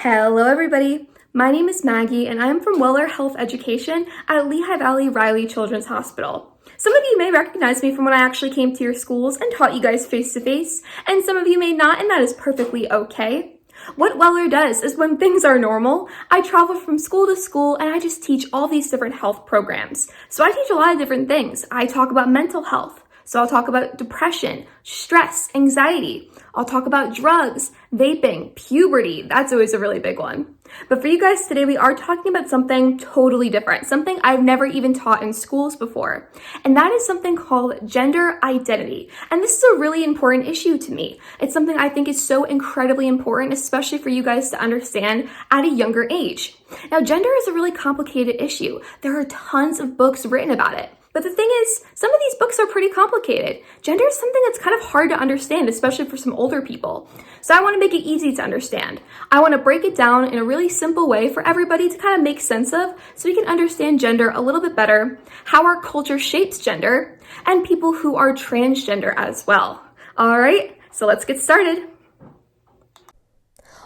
Hello, everybody. My name is Maggie, and I'm from Weller Health Education at Lehigh Valley Riley Children's Hospital. Some of you may recognize me from when I actually came to your schools and taught you guys face-to-face, and some of you may not, and that is perfectly okay. What Weller does is when things are normal, I travel from school to school and I just teach all these different health programs. So I teach a lot of different things. I talk about mental health. So I'll talk about depression, stress, anxiety. I'll talk about drugs, vaping, puberty. That's always a really big one. But for you guys today, we are talking about something totally different, something I've never even taught in schools before. And that is something called gender identity. And this is a really important issue to me. It's something I think is so incredibly important, especially for you guys to understand at a younger age. Now, gender is a really complicated issue. There are tons of books written about it. But the thing is, some of these books are pretty complicated. Gender is something that's kind of hard to understand, especially for some older people. So I want to make it easy to understand. I want to break it down in a really simple way for everybody to kind of make sense of so we can understand gender a little bit better, how our culture shapes gender, and people who are transgender as well. All right, so let's get started.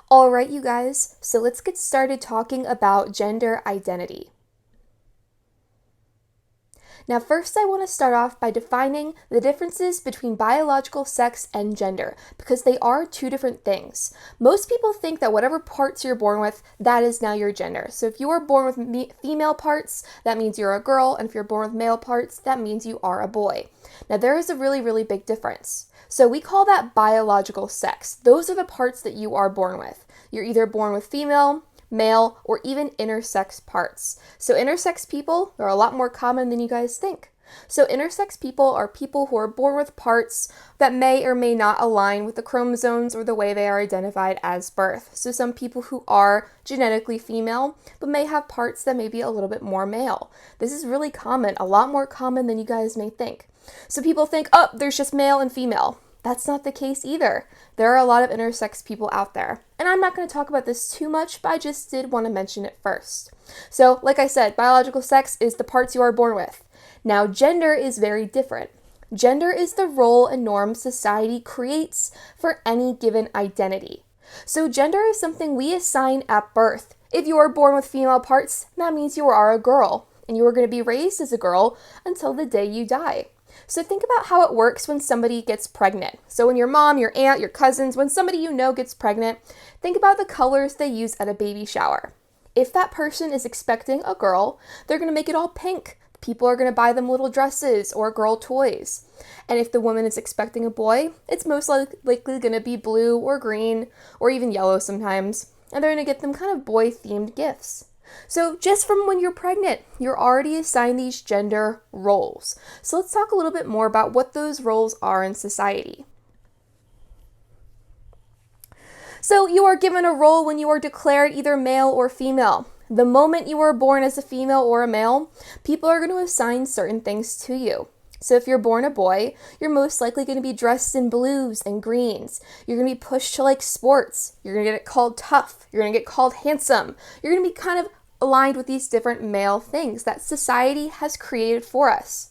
All right, you guys, so let's get started talking about gender identity. Now, first I want to start off by defining the differences between biological sex and gender, because they are two different things. Most people think that whatever parts you're born with, that is now your gender. So if you are born with female parts, that means you're a girl, and if you're born with male parts, that means you are a boy. Now, there is a really, really big difference. So we call that biological sex. Those are the parts that you are born with. You're either born with female, male, or even intersex parts. So intersex people are a lot more common than you guys think. So intersex people are people who are born with parts that may or may not align with the chromosomes or the way they are identified as birth. So some people who are genetically female but may have parts that may be a little bit more male. This is really common, a lot more common than you guys may think. So people think, oh, there's just male and female. That's not the case either. There are a lot of intersex people out there. And I'm not going to talk about this too much, but I just did want to mention it first. So, like I said, biological sex is the parts you are born with. Now, gender is very different. Gender is the role and norm society creates for any given identity. So, gender is something we assign at birth. If you are born with female parts, that means you are a girl, and you are going to be raised as a girl until the day you die. So think about how it works when somebody gets pregnant. So when your mom, your aunt, your cousins, when somebody you know gets pregnant, think about the colors they use at a baby shower. If that person is expecting a girl, they're going to make it all pink. People are going to buy them little dresses or girl toys. And if the woman is expecting a boy, it's most likely going to be blue or green or even yellow sometimes. And they're going to get them kind of boy-themed gifts. So just from when you're pregnant, you're already assigned these gender roles. So let's talk a little bit more about what those roles are in society. So you are given a role when you are declared either male or female. The moment you are born as a female or a male, people are going to assign certain things to you. So if you're born a boy, you're most likely going to be dressed in blues and greens. You're going to be pushed to like sports. You're going to get called tough. You're going to get called handsome. You're going to be kind of aligned with these different male things that society has created for us.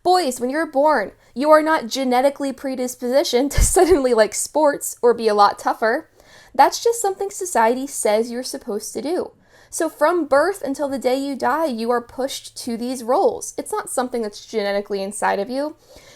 Boys, when you're born, you are not genetically predispositioned to suddenly like sports or be a lot tougher. That's just something society says you're supposed to do. So from birth until the day you die, you are pushed to these roles. It's not something that's genetically inside of you.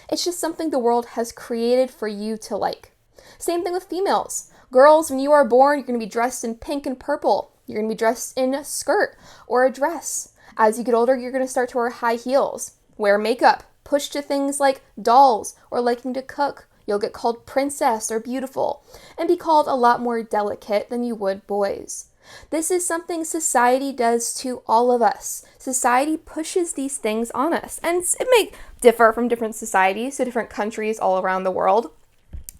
It's just something the world has created for you to like. Same thing with females. Girls, when you are born, you're going to be dressed in pink and purple. You're going to be dressed in a skirt or a dress. As you get older, you're going to start to wear high heels, wear makeup, push to things like dolls or liking to cook. You'll get called princess or beautiful and be called a lot more delicate than you would boys. This is something society does to all of us. Society pushes these things on us, and it may differ from different societies, so different countries all around the world.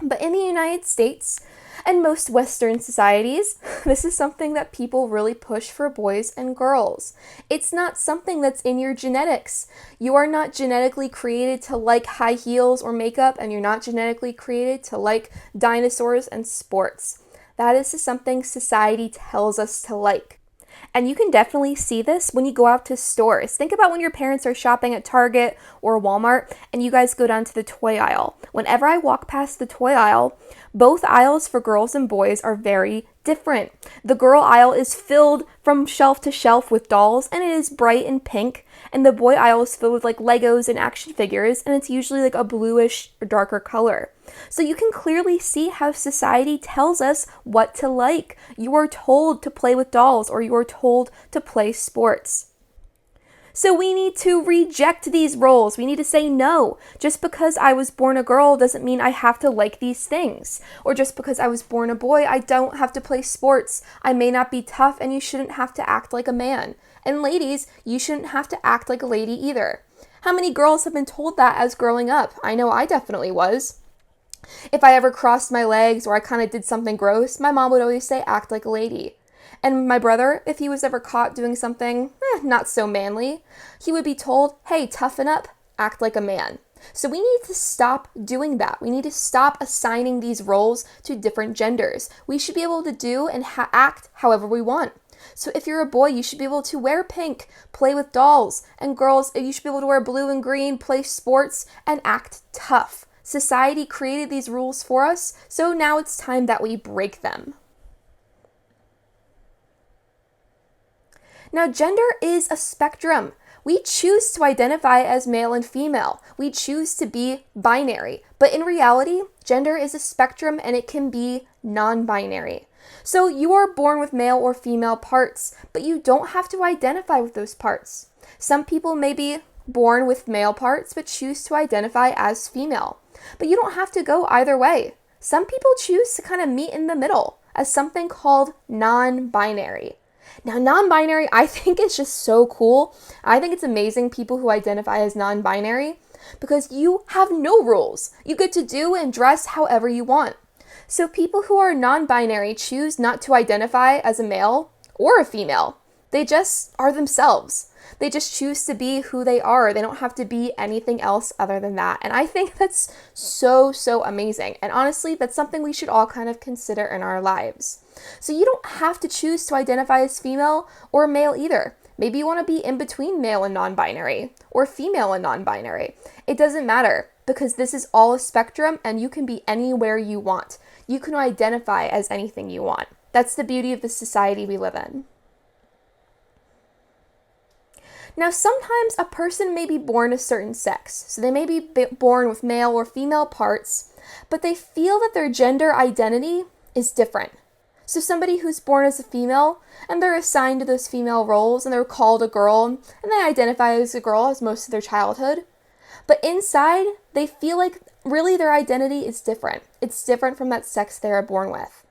But in the United States and most Western societies, this is something that people really push for boys and girls. It's not something that's in your genetics. You are not genetically created to like high heels or makeup, and you're not genetically created to like dinosaurs and sports. That is something society tells us to like. And you can definitely see this when you go out to stores. Think about when your parents are shopping at Target or Walmart and you guys go down to the toy aisle. Whenever I walk past the toy aisle, both aisles for girls and boys are very different. The girl aisle is filled from shelf to shelf with dolls and it is bright and pink. And the boy aisle is filled with like Legos and action figures and it's usually like a bluish or darker color. So you can clearly see how society tells us what to like. You are told to play with dolls or you are told to play sports. So we need to reject these roles. We need to say no. Just because I was born a girl doesn't mean I have to like these things. Or just because I was born a boy, I don't have to play sports. I may not be tough and you shouldn't have to act like a man. And ladies, you shouldn't have to act like a lady either. How many girls have been told that as growing up? I know I definitely was. If I ever crossed my legs or I kind of did something gross, my mom would always say, act like a lady. And my brother, if he was ever caught doing something not so manly, he would be told, hey, toughen up, act like a man. So we need to stop doing that. We need to stop assigning these roles to different genders. We should be able to do and act however we want. So if you're a boy, you should be able to wear pink, play with dolls, and girls, you should be able to wear blue and green, play sports, and act tough. Society created these rules for us, so now it's time that we break them. Now, gender is a spectrum. We choose to identify as male and female. We choose to be binary. But in reality, gender is a spectrum and it can be non-binary. So you are born with male or female parts, but you don't have to identify with those parts. Some people may be born with male parts but choose to identify as female. But you don't have to go either way. Some people choose to kind of meet in the middle as something called non-binary. Now, non-binary, I think it's just so cool. I think it's amazing people who identify as non-binary because you have no rules. You get to do and dress however you want. So people who are non-binary choose not to identify as a male or a female. They just are themselves. They just choose to be who they are. They don't have to be anything else other than that. And I think that's so amazing. And honestly, that's something we should all kind of consider in our lives. So you don't have to choose to identify as female or male either. Maybe you want to be in between male and non-binary or female and non-binary. It doesn't matter because this is all a spectrum and you can be anywhere you want. You can identify as anything you want. That's the beauty of the society we live in. Now, sometimes a person may be born a certain sex, so they may be born with male or female parts, but they feel that their gender identity is different. So somebody who's born as a female, and they're assigned to those female roles, and they're called a girl, and they identify as a girl as most of their childhood, but inside, they feel like really their identity is different. It's different from that sex they are born with.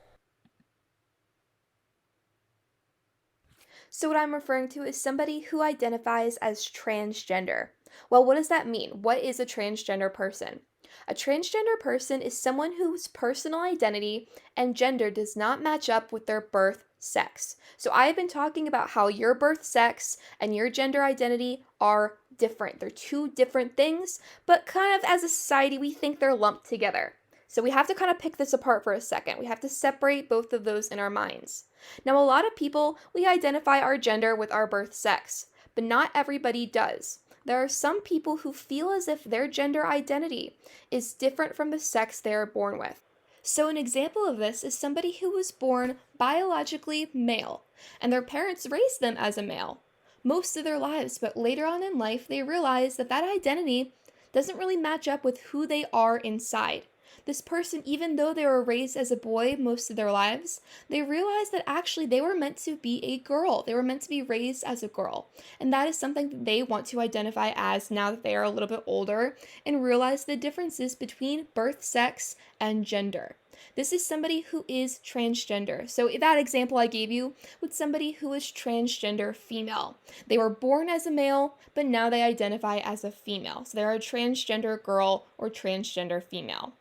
So what I'm referring to is somebody who identifies as transgender. Well, what does that mean? What is a transgender person? A transgender person is someone whose personal identity and gender does not match up with their birth sex. So I've been talking about how your birth sex and your gender identity are different. They're two different things, but kind of as a society, we think they're lumped together. So we have to kind of pick this apart for a second. We have to separate both of those in our minds. Now, a lot of people, we identify our gender with our birth sex, but not everybody does. There are some people who feel as if their gender identity is different from the sex they are born with. So an example of this is somebody who was born biologically male, and their parents raised them as a male most of their lives, but later on in life, they realize that that identity doesn't really match up with who they are inside. This person, even though they were raised as a boy most of their lives, they realized that actually they were meant to be a girl. They were meant to be raised as a girl. And that is something that they want to identify as now that they are a little bit older and realize the differences between birth sex and gender. This is somebody who is transgender. So that example I gave you was somebody who is transgender female. They were born as a male, but now they identify as a female. So they're a transgender girl or transgender female.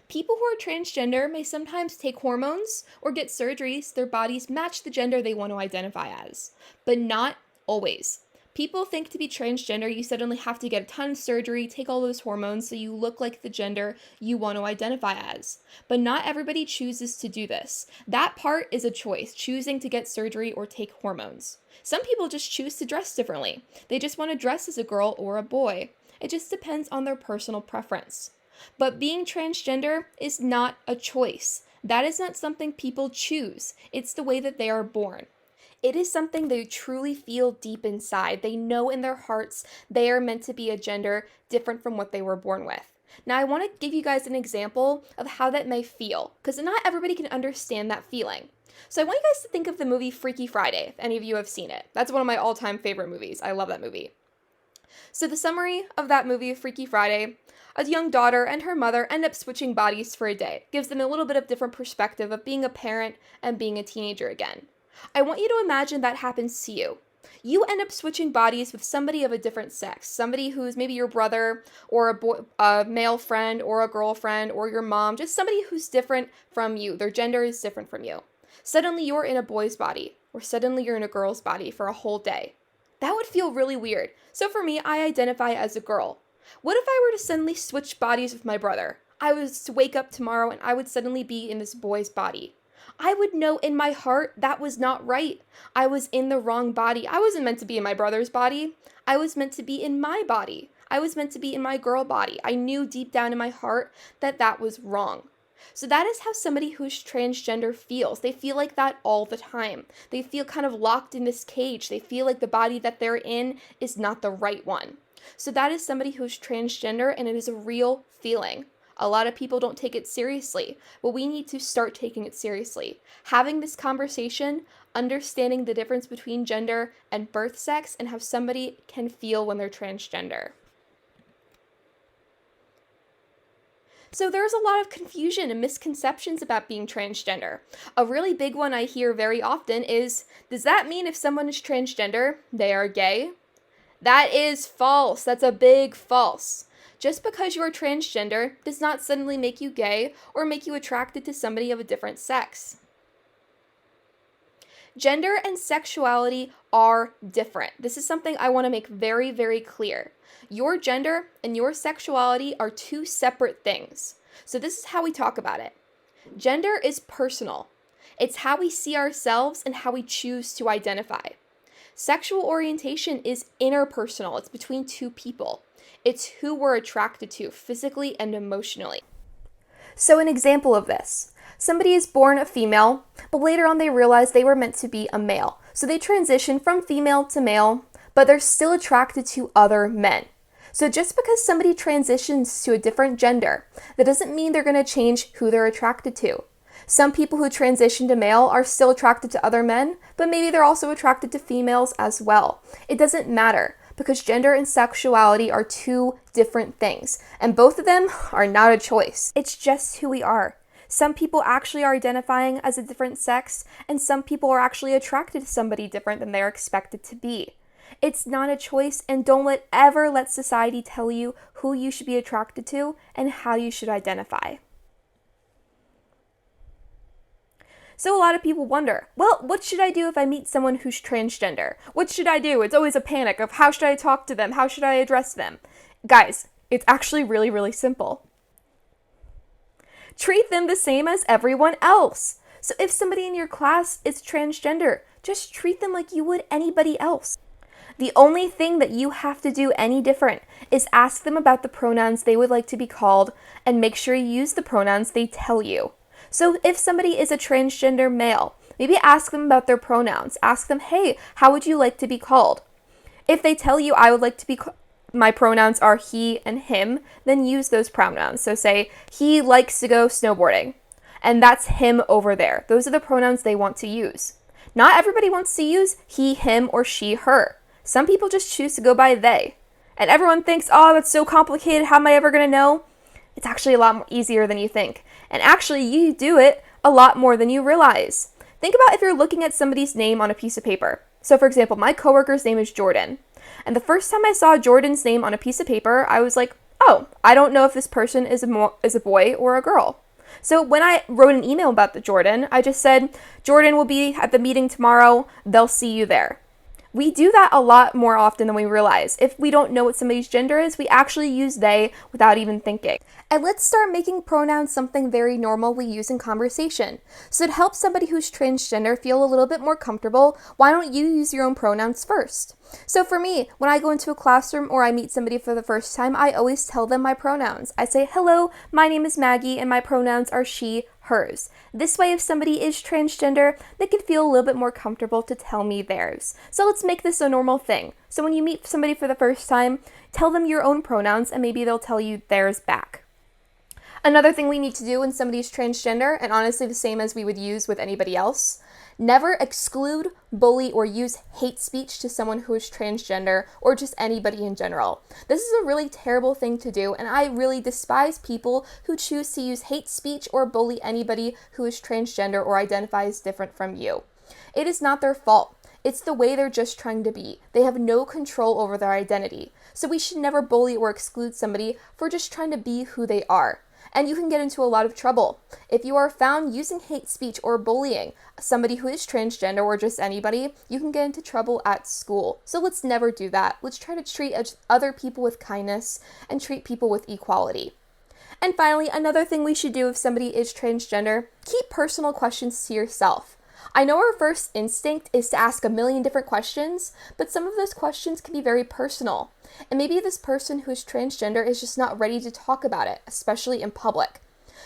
People who are transgender may sometimes take hormones or get surgeries so their bodies match the gender they want to identify as, but not always. People think to be transgender, you suddenly have to get a ton of surgery, take all those hormones so you look like the gender you want to identify as. But not everybody chooses to do this. That part is a choice, choosing to get surgery or take hormones. Some people just choose to dress differently. They just want to dress as a girl or a boy. It just depends on their personal preference. But being transgender is not a choice. That is not something people choose. It's the way that they are born. It is something they truly feel deep inside. They know in their hearts they are meant to be a gender different from what they were born with. Now, I want to give you guys an example of how that may feel, because not everybody can understand that feeling. So I want you guys to think of the movie Freaky Friday, if any of you have seen it. That's one of my all-time favorite movies. I love that movie. So the summary of that movie, Freaky Friday, a young daughter and her mother end up switching bodies for a day. It gives them a little bit of different perspective of being a parent and being a teenager again. I want you to imagine that happens to you. You end up switching bodies with somebody of a different sex, somebody who's maybe your brother or a male friend or a girlfriend or your mom, just somebody who's different from you. Their gender is different from you. Suddenly you're in a boy's body, or suddenly you're in a girl's body for a whole day. That would feel really weird. So for me, I identify as a girl. What if I were to suddenly switch bodies with my brother? I was to wake up tomorrow and I would suddenly be in this boy's body. I would know in my heart that was not right. I was in the wrong body. I wasn't meant to be in my brother's body. I was meant to be in my body. I was meant to be in my girl body. I knew deep down in my heart that that was wrong. So that is how somebody who's transgender feels. They feel like that all the time. They feel kind of locked in this cage. They feel like the body that they're in is not the right one. So that is somebody who's transgender, and it is a real feeling. A lot of people don't take it seriously, but we need to start taking it seriously. Having this conversation, understanding the difference between gender and birth sex, and how somebody can feel when they're transgender. So there's a lot of confusion and misconceptions about being transgender. A really big one I hear very often is, does that mean if someone is transgender, they are gay? That is false. That's a big false. Just because you are transgender does not suddenly make you gay or make you attracted to somebody of a different sex. Gender and sexuality are different. This is something I want to make very, very clear. Your gender and your sexuality are two separate things. So this is how we talk about it. Gender is personal. It's how we see ourselves and how we choose to identify. Sexual orientation is interpersonal. It's between two people. It's who we're attracted to physically and emotionally. So an example of this. Somebody is born a female, but later on they realize they were meant to be a male. So they transition from female to male, but they're still attracted to other men. So just because somebody transitions to a different gender, that doesn't mean they're going to change who they're attracted to. Some people who transition to male are still attracted to other men, but maybe they're also attracted to females as well. It doesn't matter, because gender and sexuality are two different things, and both of them are not a choice. It's just who we are. Some people actually are identifying as a different sex, and some people are actually attracted to somebody different than they're expected to be. It's not a choice, and don't ever let society tell you who you should be attracted to and how you should identify. So a lot of people wonder, well, what should I do if I meet someone who's transgender? What should I do? It's always a panic of how should I talk to them? How should I address them? Guys, it's actually really, really simple. Treat them the same as everyone else. So if somebody in your class is transgender, just treat them like you would anybody else. The only thing that you have to do any different is ask them about the pronouns they would like to be called and make sure you use the pronouns they tell you. So if somebody is a transgender male, maybe ask them about their pronouns. Ask them, hey, how would you like to be called? If they tell you, I would like to be my pronouns are he and him, then use those pronouns. So say, he likes to go snowboarding, and that's him over there. Those are the pronouns they want to use. Not everybody wants to use he, him, or she, her. Some people just choose to go by they. And everyone thinks, oh, that's so complicated. How am I ever going to know? It's actually a lot more easier than you think. And actually, you do it a lot more than you realize. Think about if you're looking at somebody's name on a piece of paper. So for example, my coworker's name is Jordan. And the first time I saw Jordan's name on a piece of paper, I was like, oh, I don't know if this person is a boy or a girl. So when I wrote an email about the Jordan, I just said, Jordan will be at the meeting tomorrow. They'll see you there. We do that a lot more often than we realize. If we don't know what somebody's gender is, we actually use they without even thinking. And let's start making pronouns something very normal we use in conversation. So to help somebody who's transgender feel a little bit more comfortable, why don't you use your own pronouns first? So for me, when I go into a classroom or I meet somebody for the first time, I always tell them my pronouns. I say, hello, my name is Maggie, and my pronouns are she, hers. This way, if somebody is transgender, they can feel a little bit more comfortable to tell me theirs. So let's make this a normal thing. So when you meet somebody for the first time, tell them your own pronouns, and maybe they'll tell you theirs back. Another thing we need to do when somebody's transgender, and honestly the same as we would use with anybody else, never exclude, bully, or use hate speech to someone who is transgender or just anybody in general. This is a really terrible thing to do, and I really despise people who choose to use hate speech or bully anybody who is transgender or identifies different from you. It is not their fault. It's the way they're just trying to be. They have no control over their identity. So we should never bully or exclude somebody for just trying to be who they are. And you can get into a lot of trouble. If you are found using hate speech or bullying somebody who is transgender or just anybody, you can get into trouble at school. So let's never do that. Let's try to treat other people with kindness and treat people with equality. And finally, another thing we should do if somebody is transgender, keep personal questions to yourself. I know our first instinct is to ask a million different questions, but some of those questions can be very personal. And maybe this person who is transgender is just not ready to talk about it, especially in public.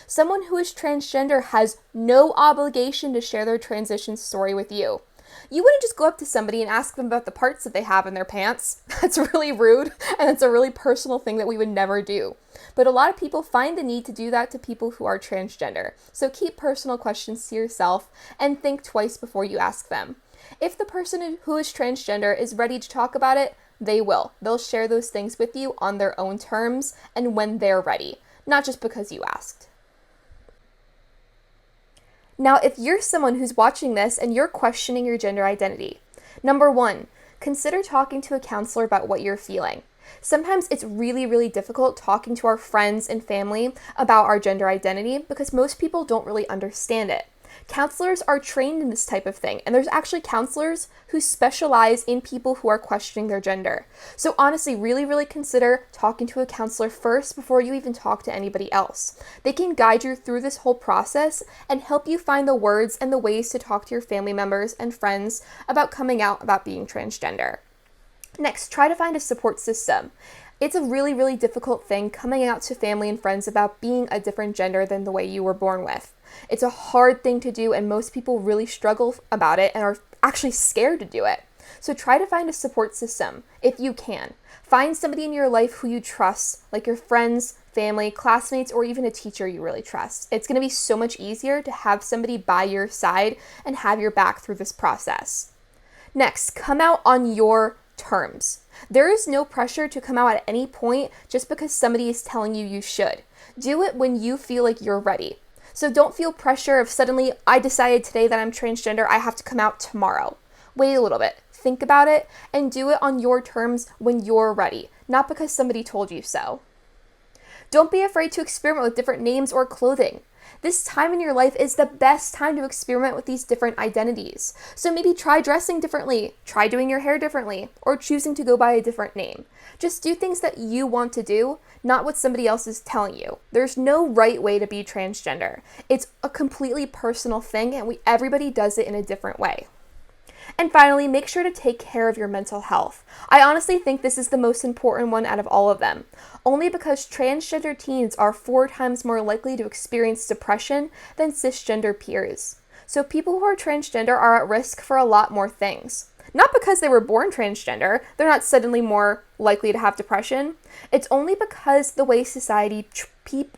Someone who is transgender has no obligation to share their transition story with you. You wouldn't just go up to somebody and ask them about the parts that they have in their pants. That's really rude, and it's a really personal thing that we would never do. But a lot of people find the need to do that to people who are transgender. So keep personal questions to yourself and think twice before you ask them. If the person who is transgender is ready to talk about it, they will. They'll share those things with you on their own terms and when they're ready, not just because you asked. Now, if you're someone who's watching this and you're questioning your gender identity, number one, consider talking to a counselor about what you're feeling. Sometimes it's really, really difficult talking to our friends and family about our gender identity because most people don't really understand it. Counselors are trained in this type of thing, and there's actually counselors who specialize in people who are questioning their gender. So honestly, really, really consider talking to a counselor first before you even talk to anybody else. They can guide you through this whole process and help you find the words and the ways to talk to your family members and friends about coming out about being transgender. Next, try to find a support system. It's a really, really difficult thing coming out to family and friends about being a different gender than the way you were born with. It's a hard thing to do, and most people really struggle about it and are actually scared to do it. So try to find a support system if you can. Find somebody in your life who you trust, like your friends, family, classmates, or even a teacher you really trust. It's going to be so much easier to have somebody by your side and have your back through this process. Next, come out on your terms. There is no pressure to come out at any point just because somebody is telling you you should. Do it when you feel like you're ready. So don't feel pressure of suddenly, I decided today that I'm transgender, I have to come out tomorrow. Wait a little bit, think about it, and do it on your terms when you're ready, not because somebody told you so. Don't be afraid to experiment with different names or clothing. This time in your life is the best time to experiment with these different identities. So maybe try dressing differently, try doing your hair differently, or choosing to go by a different name. Just do things that you want to do, not what somebody else is telling you. There's no right way to be transgender. It's a completely personal thing, and everybody does it in a different way. And finally, make sure to take care of your mental health. I honestly think this is the most important one out of all of them, only because transgender teens are 4 times more likely to experience depression than cisgender peers. So people who are transgender are at risk for a lot more things. Not because they were born transgender, they're not suddenly more likely to have depression. It's only because the way society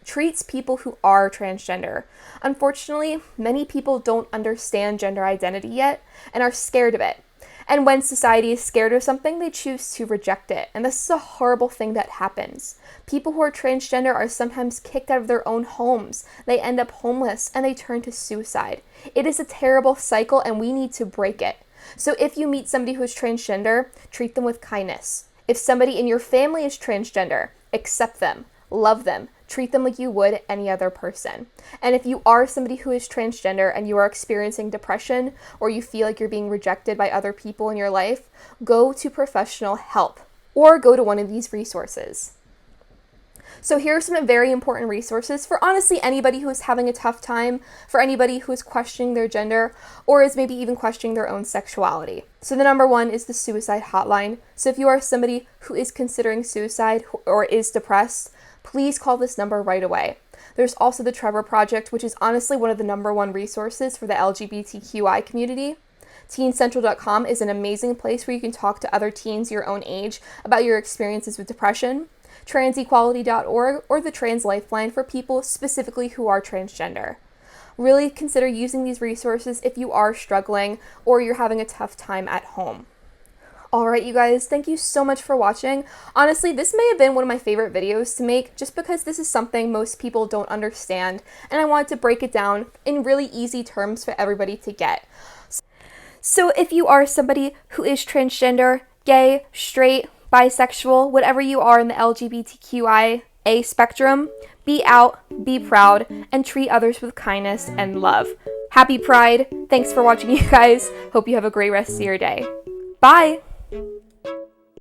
treats people who are transgender. Unfortunately, many people don't understand gender identity yet and are scared of it. And when society is scared of something, they choose to reject it. And this is a horrible thing that happens. People who are transgender are sometimes kicked out of their own homes. They end up homeless and they turn to suicide. It is a terrible cycle and we need to break it. So if you meet somebody who is transgender, treat them with kindness. If somebody in your family is transgender, accept them, love them, Treat them like you would any other person. And if you are somebody who is transgender and you are experiencing depression or you feel like you're being rejected by other people in your life, go to professional help or go to one of these resources. So here are some very important resources for honestly anybody who is having a tough time, for anybody who is questioning their gender, or is maybe even questioning their own sexuality. So the number one is the suicide hotline. So if you are somebody who is considering suicide or is depressed, please call this number right away. There's also the Trevor Project, which is honestly one of the number one resources for the LGBTQI community. TeenCentral.com is an amazing place where you can talk to other teens your own age about your experiences with depression. Transequality.org or the Trans Lifeline for people specifically who are transgender. Really consider using these resources if you are struggling or you're having a tough time at home. Alright, you guys, thank you so much for watching. Honestly, this may have been one of my favorite videos to make just because this is something most people don't understand, and I wanted to break it down in really easy terms for everybody to get. So if you are somebody who is transgender, gay, straight, bisexual, whatever you are in the LGBTQIA spectrum, be out, be proud, and treat others with kindness and love. Happy Pride. Thanks for watching, you guys. Hope you have a great rest of your day. Bye!